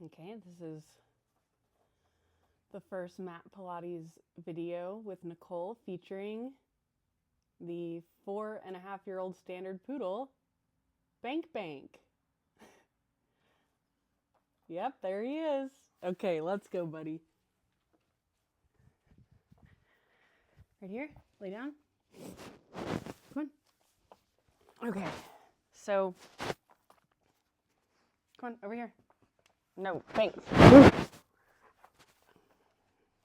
Okay, this is the first mat Pilates video with Nicole featuring the 4.5-year-old standard poodle, Bank Bank. Yep, there he is. Okay, let's go, buddy. Right here, lay down. Come on. Okay, so, come on, over here. No, Bank. Come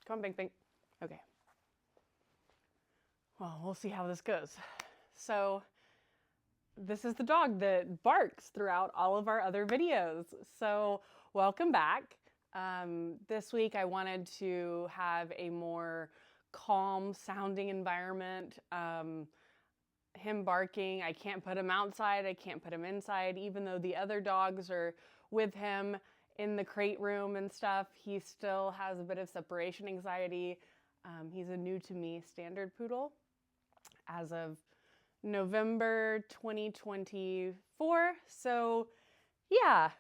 on, Bank Bank. Okay. Well, we'll see how this goes. So, this is the dog that barks throughout all of our other videos. So, welcome back. This week I wanted to have a more calm sounding environment. Him barking, I can't put him outside, I can't put him inside, even though the other dogs are with him in the crate room and stuff. He still has a bit of separation anxiety. He's a new to me standard poodle as of November 2024. So yeah,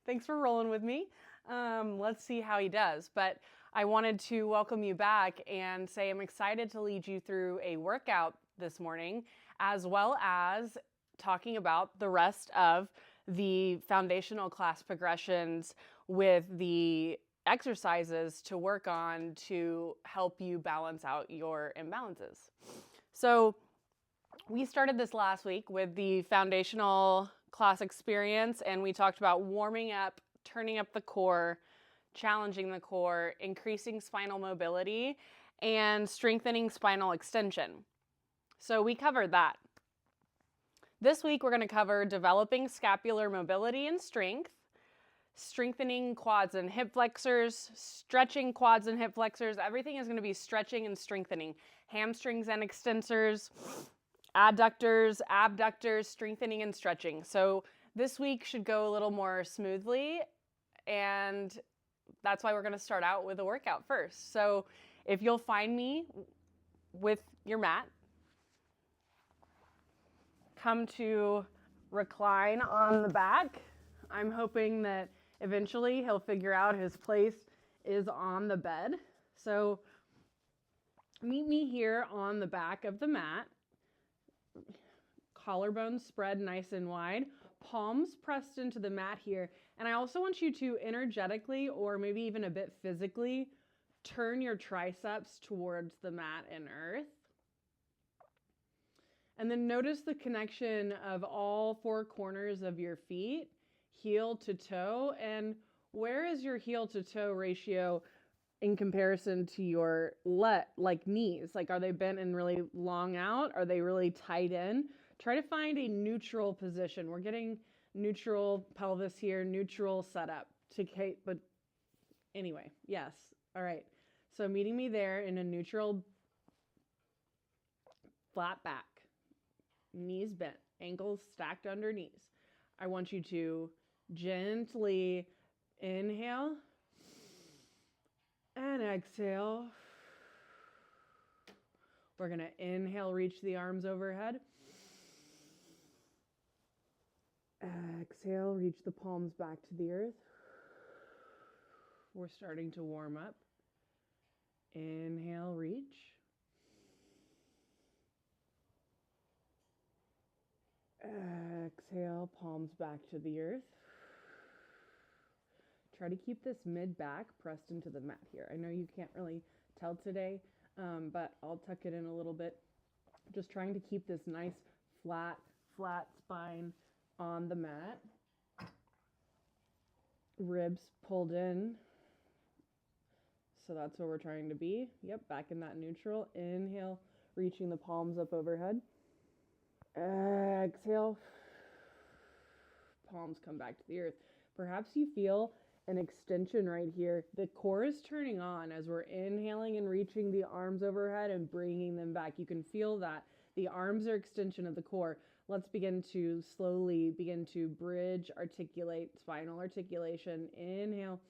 thanks for rolling with me. Let's see how he does. But I wanted to welcome you back and say I'm excited to lead you through a workout this morning, as well as talking about the rest of the foundational class progressions with the exercises to work on to help you balance out your imbalances. So we started this last week with the foundational class experience, and we talked about warming up, turning up the core, challenging the core, increasing spinal mobility, and strengthening spinal extension. So we covered that. This week we're going to cover developing scapular mobility and strength, strengthening quads and hip flexors, stretching quads and hip flexors. Everything is going to be stretching and strengthening. Hamstrings and extensors, adductors, abductors, strengthening and stretching. So this week should go a little more smoothly, and that's why we're going to start out with a workout first. So if you'll find me with your mat, come to recline on the back. I'm hoping that eventually he'll figure out his place is on the bed. So meet me here on the back of the mat. Collarbones spread nice and wide. Palms pressed into the mat here. And I also want you to energetically, or maybe even a bit physically, turn your triceps towards the mat and earth. And then notice the connection of all four corners of your feet, heel to toe. And where is your heel to toe ratio in comparison to your knees? Like, are they bent and really long out? Are they really tight in? Try to find a neutral position. We're getting neutral pelvis here, neutral setup. But anyway, yes. All right. So meeting me there in a neutral flat back. Knees bent, ankles stacked under knees. I want you to gently inhale and exhale. We're going to inhale, reach the arms overhead. Exhale, reach the palms back to the earth. We're starting to warm up. Inhale, reach. Exhale, palms back to the earth. Try to keep this mid back pressed into the mat here. I know you can't really tell today, but I'll tuck it in a little bit. Just trying to keep this nice flat spine on the mat. Ribs pulled in. So that's where we're trying to be. Yep, back in that neutral. Inhale, reaching the palms up overhead. Exhale, palms come back to the earth. Perhaps you feel an extension right here. The core is turning on as we're inhaling and reaching the arms overhead and bringing them back. You can feel that. The arms are extension of the core. Let's begin to slowly begin to bridge, articulate, spinal articulation. Inhale.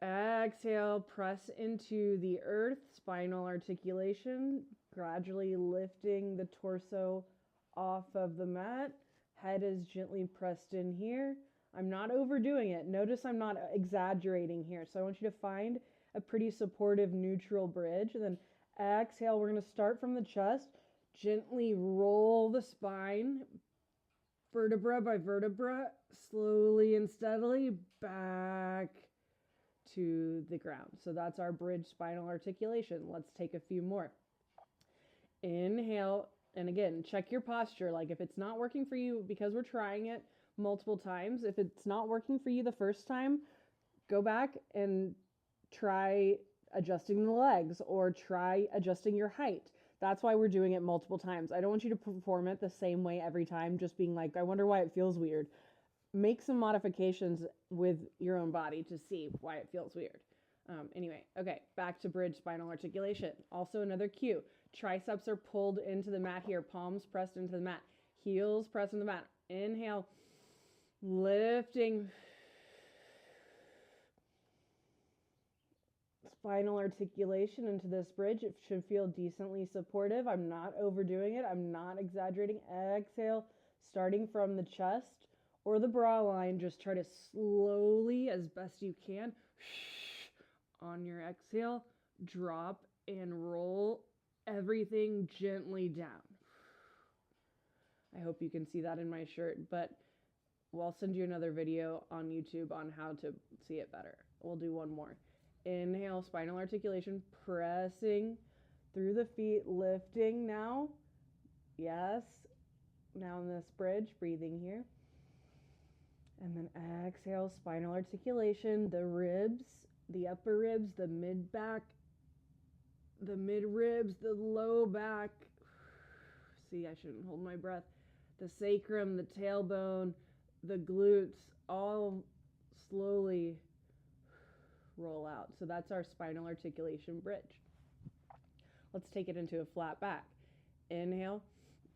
Exhale, press into the earth, spinal articulation, gradually lifting the torso off of the mat. Head is gently pressed in here. I'm not overdoing it. Notice I'm not exaggerating here. So I want you to find a pretty supportive neutral bridge. And then exhale, we're going to start from the chest. Gently roll the spine, vertebra by vertebra, slowly and steadily back to the ground. So that's our bridge spinal articulation. Let's take a few more. Inhale, and again, check your posture. Like if it's not working for you, because we're trying it multiple times, if it's not working for you the first time, go back and try adjusting the legs or try adjusting your height. That's why we're doing it multiple times. I don't want you to perform it the same way every time, just being like, I wonder why it feels weird. Make some modifications with your own body to see why it feels weird. Anyway, okay, back to bridge spinal articulation. Also another cue. Triceps are pulled into the mat here. Palms pressed into the mat. Heels pressed into the mat. Inhale, lifting. Spinal articulation into this bridge. It should feel decently supportive. I'm not overdoing it. I'm not exaggerating. Exhale, starting from the chest or the bra line. Just try to slowly, as best you can, on your exhale, drop and roll everything gently down. I hope you can see that in my shirt, but I'll send you another video on YouTube on how to see it better. We'll do one more. Inhale, spinal articulation, pressing through the feet, lifting now. Yes. Now in this bridge, breathing here. And then exhale, spinal articulation, the ribs, the upper ribs, the mid back, the mid ribs, the low back. See, I shouldn't hold my breath. The sacrum, the tailbone, the glutes, all slowly roll out. So that's our spinal articulation bridge. Let's take it into a flat back. Inhale.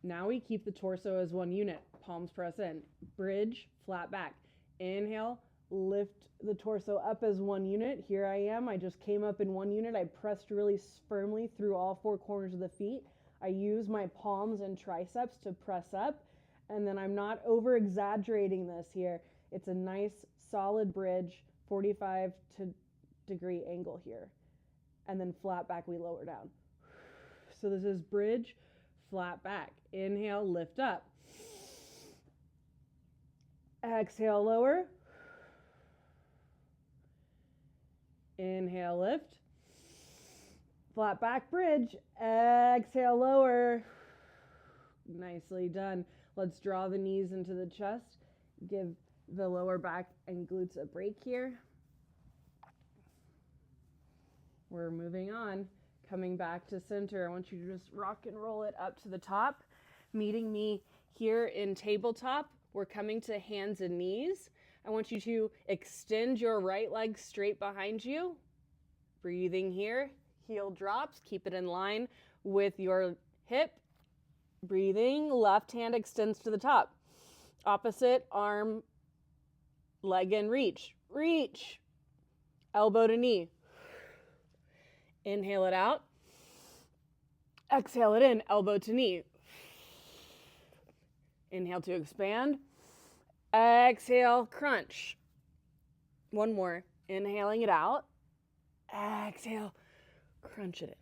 Now we keep the torso as one unit. Palms press in. Bridge, flat back. Inhale, lift the torso up as one unit. Here I am. I just came up in one unit. I pressed really firmly through all four corners of the feet. I use my palms and triceps to press up. And then I'm not over exaggerating this here. It's a nice solid bridge, 45 degree angle here. And then flat back, we lower down. So this is bridge, flat back. Inhale, lift up. Exhale, lower. Inhale, lift. Flat back bridge. Exhale, lower. Nicely done. Let's draw the knees into the chest. Give the lower back and glutes a break here. We're moving on. Coming back to center. I want you to just rock and roll it up to the top. Meeting me here in tabletop. We're coming to hands and knees. I want you to extend your right leg straight behind you. Breathing here. Heel drops. Keep it in line with your hip. Breathing. Left hand extends to the top. Opposite arm, leg and reach. Reach. Elbow to knee. Inhale it out. Exhale it in. Elbow to knee. Inhale to expand. Exhale, crunch. One more. Inhaling it out. Exhale, crunch it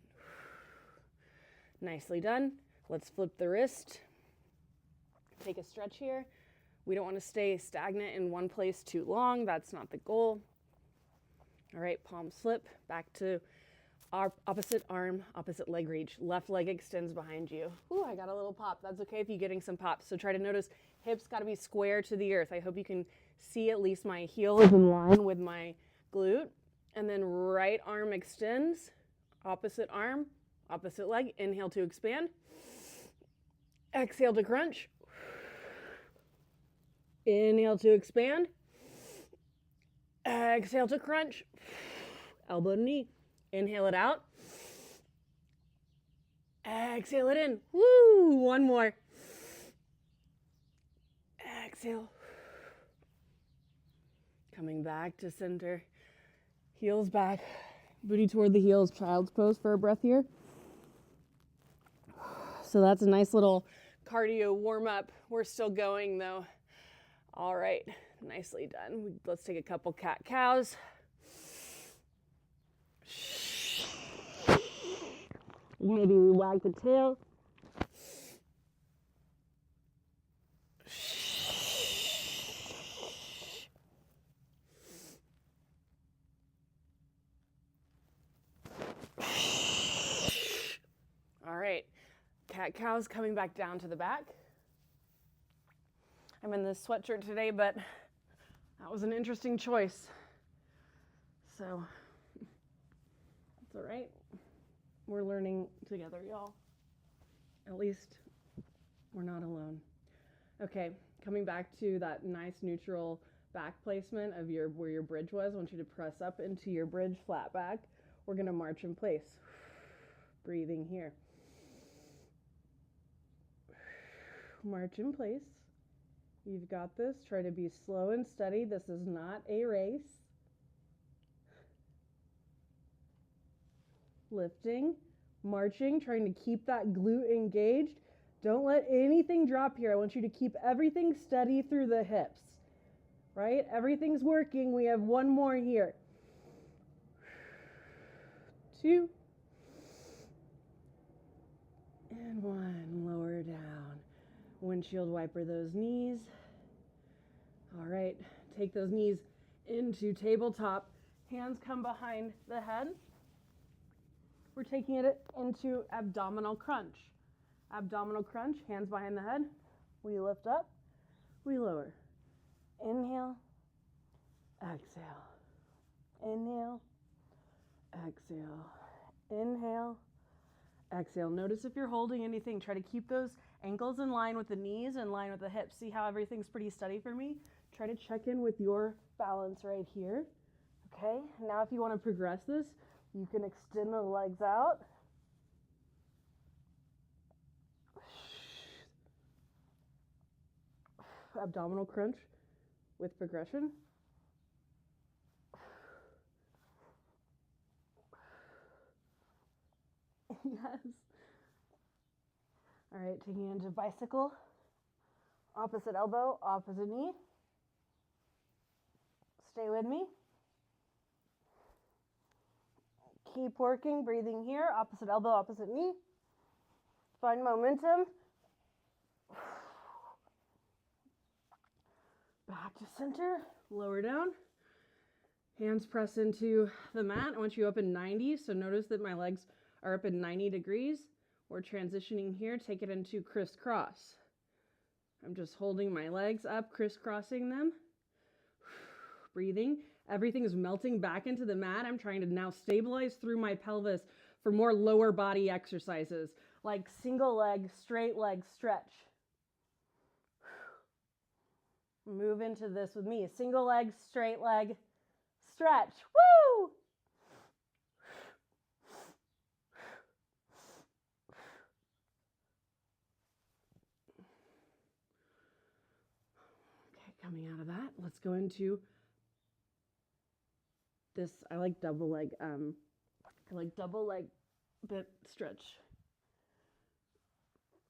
in. Nicely done. Let's flip the wrist. Take a stretch here. We don't want to stay stagnant in one place too long. That's not the goal. All right, palms flip. Back to our opposite arm, opposite leg reach. Left leg extends behind you. Ooh, I got a little pop. That's okay if you're getting some pops. So try to notice hips got to be square to the earth. I hope you can see at least my heel is in line with my glute. And then right arm extends. Opposite arm, opposite leg. Inhale to expand. Exhale to crunch. Inhale to expand. Exhale to crunch. Elbow to knee. Inhale it out. Exhale it in. Woo! One more. Exhale. Coming back to center. Heels back. Booty toward the heels. Child's pose for a breath here. So that's a nice little cardio warm up. We're still going though. All right. Nicely done. Let's take a couple cat-cows. Maybe we wag the tail. All right, cat-cows coming back down to the back. I'm in this sweatshirt today, but that was an interesting choice. So, that's all right. We're learning together, y'all. At least we're not alone. Okay, coming back to that nice neutral back placement of where your bridge was. I want you to press up into your bridge flat back. We're gonna march in place. Breathing here. March in place. You've got this. Try to be slow and steady. This is not a race. Lifting, marching, trying to keep that glute engaged. Don't let anything drop here. I want you to keep everything steady through the hips, right? Everything's working. We have one more here. 2 and 1. Lower down. Windshield wiper those knees. All right, take those knees into tabletop. Hands come behind the head. We're taking it into abdominal crunch. Abdominal crunch, hands behind the head. We lift up, we lower. Inhale, exhale. Inhale, exhale. Inhale, exhale. Notice if you're holding anything, try to keep those ankles in line with the knees, in line with the hips. See how everything's pretty steady for me? Try to check in with your balance right here. Okay, now if you want to progress this, you can extend the legs out. Abdominal crunch with progression. Yes. All right, taking it into bicycle. Opposite elbow, opposite knee. Stay with me. Keep working, breathing here. Opposite elbow, opposite knee. Find momentum. Back to center, lower down. Hands press into the mat. I want you up in 90, so notice that my legs are up in 90 degrees. We're transitioning here, take it into crisscross. I'm just holding my legs up, crisscrossing them. Breathing. Everything is melting back into the mat. I'm trying to now stabilize through my pelvis for more lower body exercises, like single leg, straight leg stretch. Move into this with me. Single leg, straight leg, stretch. Woo! Okay, coming out of that, let's go into this. I like double leg bit stretch.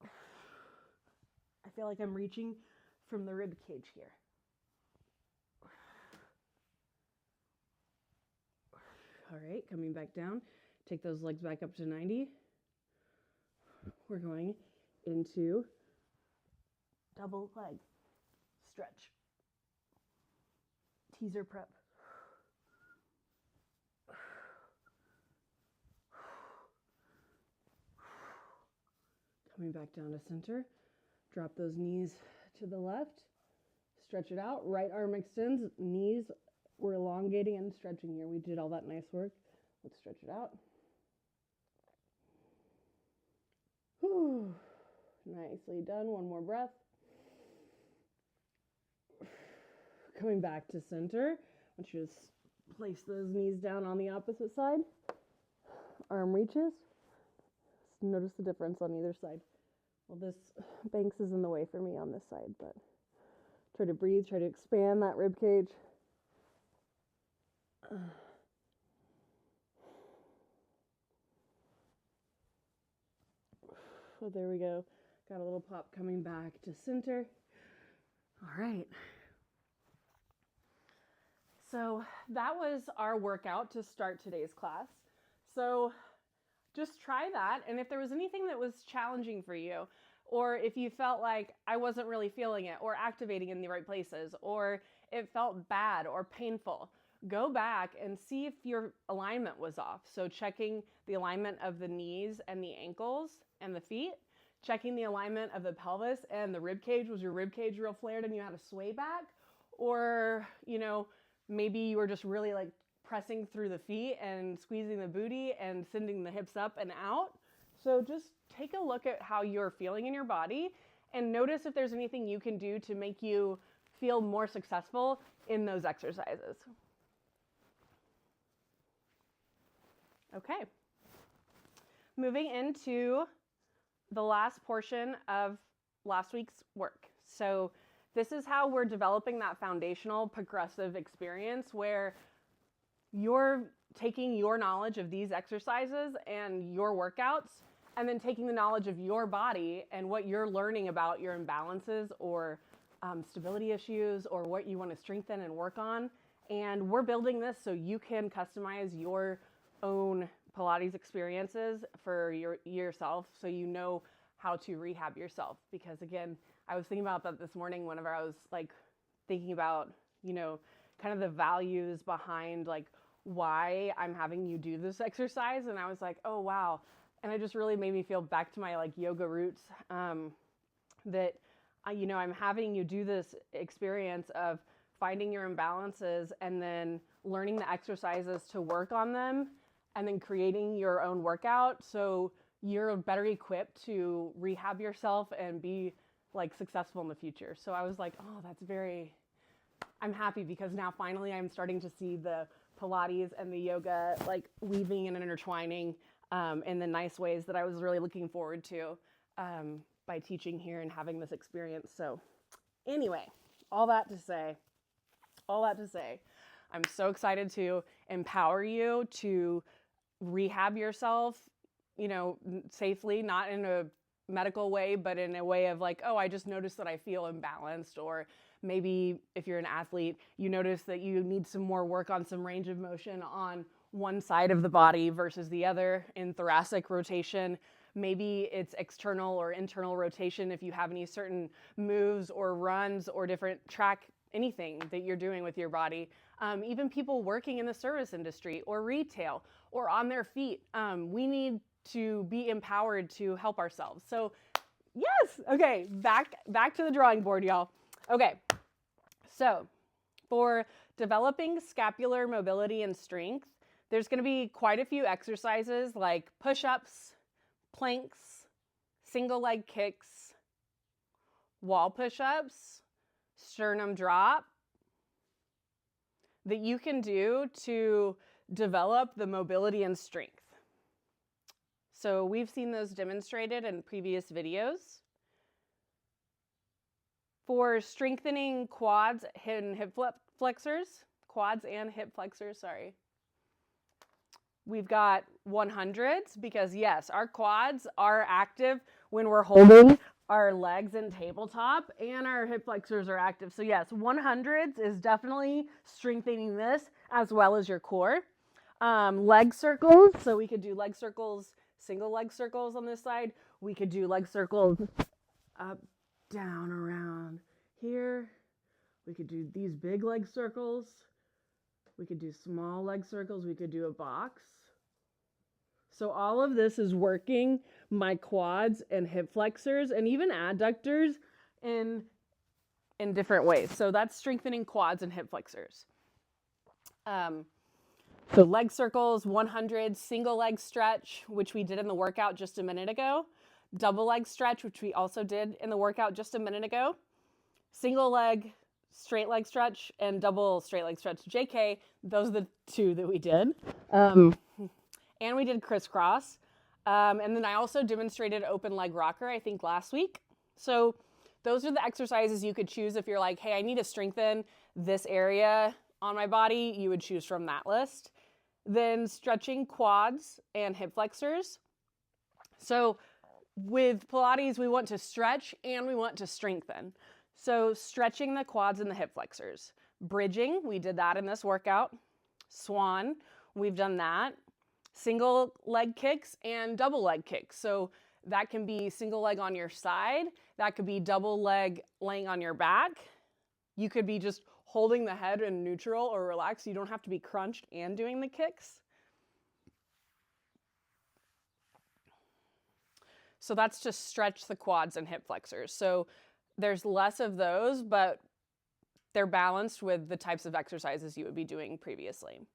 I feel like I'm reaching from the rib cage here. All right, coming back down. Take those legs back up to 90. We're going into double leg stretch. Teaser prep. Coming back down to center. Drop those knees to the left. Stretch it out. Right arm extends. Knees, we're elongating and stretching here. We did all that nice work. Let's stretch it out. Whew. Nicely done. One more breath. Coming back to center. I want you to place those knees down on the opposite side. Arm reaches. Notice the difference on either side. Well, this Banks is in the way for me on this side, but try to breathe, try to expand that rib cage. So there we go. Got a little pop coming back to center. All right. So that was our workout to start today's class. So just try that. And if there was anything that was challenging for you, or if you felt like I wasn't really feeling it or activating in the right places, or it felt bad or painful, go back and see if your alignment was off. So checking the alignment of the knees and the ankles and the feet, checking the alignment of the pelvis and the rib cage. Was your rib cage real flared and you had to sway back? Or, maybe you were just really like pressing through the feet and squeezing the booty and sending the hips up and out. So just take a look at how you're feeling in your body and notice if there's anything you can do to make you feel more successful in those exercises. Okay. Moving into the last portion of last week's work. So this is how we're developing that foundational progressive experience where you're taking your knowledge of these exercises and your workouts and then taking the knowledge of your body and what you're learning about your imbalances or stability issues or what you want to strengthen and work on. And we're building this so you can customize your own Pilates experiences for yourself so you know how to rehab yourself. Because again, I was thinking about that this morning whenever I was like thinking about, kind of the values behind like why I'm having you do this exercise. And I was like, oh, wow. And it just really made me feel back to my like yoga roots, that, I'm having you do this experience of finding your imbalances and then learning the exercises to work on them and then creating your own workout. So you're better equipped to rehab yourself and be like successful in the future. So I was like, oh, I'm happy because now finally I'm starting to see the Pilates and the yoga like weaving and intertwining in the nice ways that I was really looking forward to by teaching here and having this experience. So anyway, all that to say, I'm so excited to empower you to rehab yourself, safely, not in a medical way, but in a way of like, oh, I just noticed that I feel imbalanced. Or maybe if you're an athlete, you notice that you need some more work on some range of motion on one side of the body versus the other in thoracic rotation. Maybe it's external or internal rotation if you have any certain moves or runs or different track, anything that you're doing with your body. Even people working in the service industry or retail or on their feet. We need to be empowered to help ourselves. So yes, okay, back to the drawing board, y'all. Okay, so for developing scapular mobility and strength, there's gonna be quite a few exercises like push-ups, planks, single leg kicks, wall push-ups, sternum drop that you can do to develop the mobility and strength. So we've seen those demonstrated in previous videos. For strengthening quads and hip flexors, we've got 100s because yes, our quads are active when we're holding our legs in tabletop and our hip flexors are active. So yes, 100s is definitely strengthening this as well as your core. Leg circles, so we could do leg circles, single leg circles on this side. We could do leg circles up, down, around here. We could do these big leg circles. We could do small leg circles. We could do a box. So all of this is working my quads and hip flexors and even adductors in different ways. So that's strengthening quads and hip flexors. So leg circles, 100, single leg stretch, which we did in the workout just a minute ago. Double leg stretch, which we also did in the workout just a minute ago. Single leg, straight leg stretch, and double straight leg stretch. JK, those are the two that we did. And we did crisscross. And then I also demonstrated open leg rocker, I think last week. So those are the exercises you could choose if you're like, hey, I need to strengthen this area on my body. You would choose from that list. Then stretching quads and hip flexors. So with Pilates, we want to stretch and we want to strengthen. So stretching the quads and the hip flexors Bridging, we did that in this workout. Swan, we've done that. Single leg kicks and double leg kicks. So that can be single leg on your side. That could be double leg laying on your back. You could be just holding the head in neutral or relaxed. You don't have to be crunched and doing the kicks. So that's to stretch the quads and hip flexors. So there's less of those, but they're balanced with the types of exercises you would be doing previously.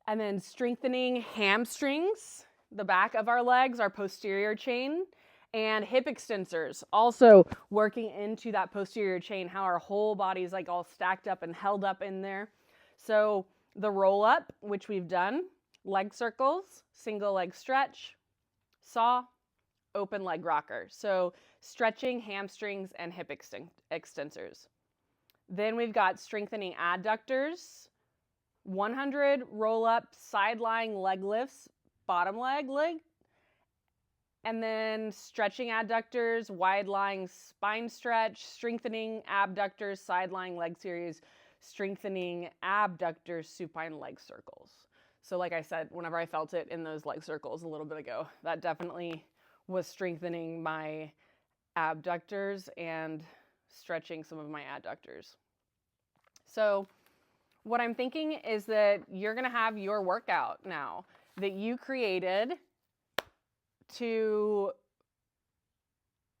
And then strengthening hamstrings, the back of our legs, our posterior chain, and hip extensors. Also working into that posterior chain, how our whole body is like all stacked up and held up in there. So the roll up, which we've done, leg circles, single leg stretch, saw, open leg rocker. So stretching hamstrings and hip extensors. Then we've got strengthening adductors, 100 roll up side lying leg lifts, bottom leg, and then stretching adductors, wide lying spine stretch, strengthening abductors, side lying leg series, strengthening abductors, supine leg circles. So like I said, whenever I felt it in those leg circles a little bit ago, that definitely was strengthening my abductors and stretching some of my adductors. So what I'm thinking is that you're going to have your workout now that you created to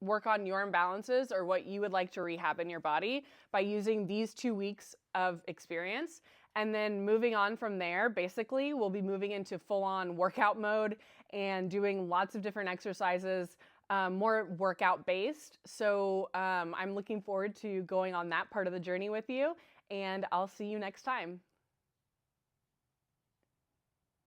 work on your imbalances or what you would like to rehab in your body by using these 2 weeks of experience. And then moving on from there, basically, we'll be moving into full-on workout mode and doing lots of different exercises, more workout-based. So I'm looking forward to going on that part of the journey with you, and I'll see you next time.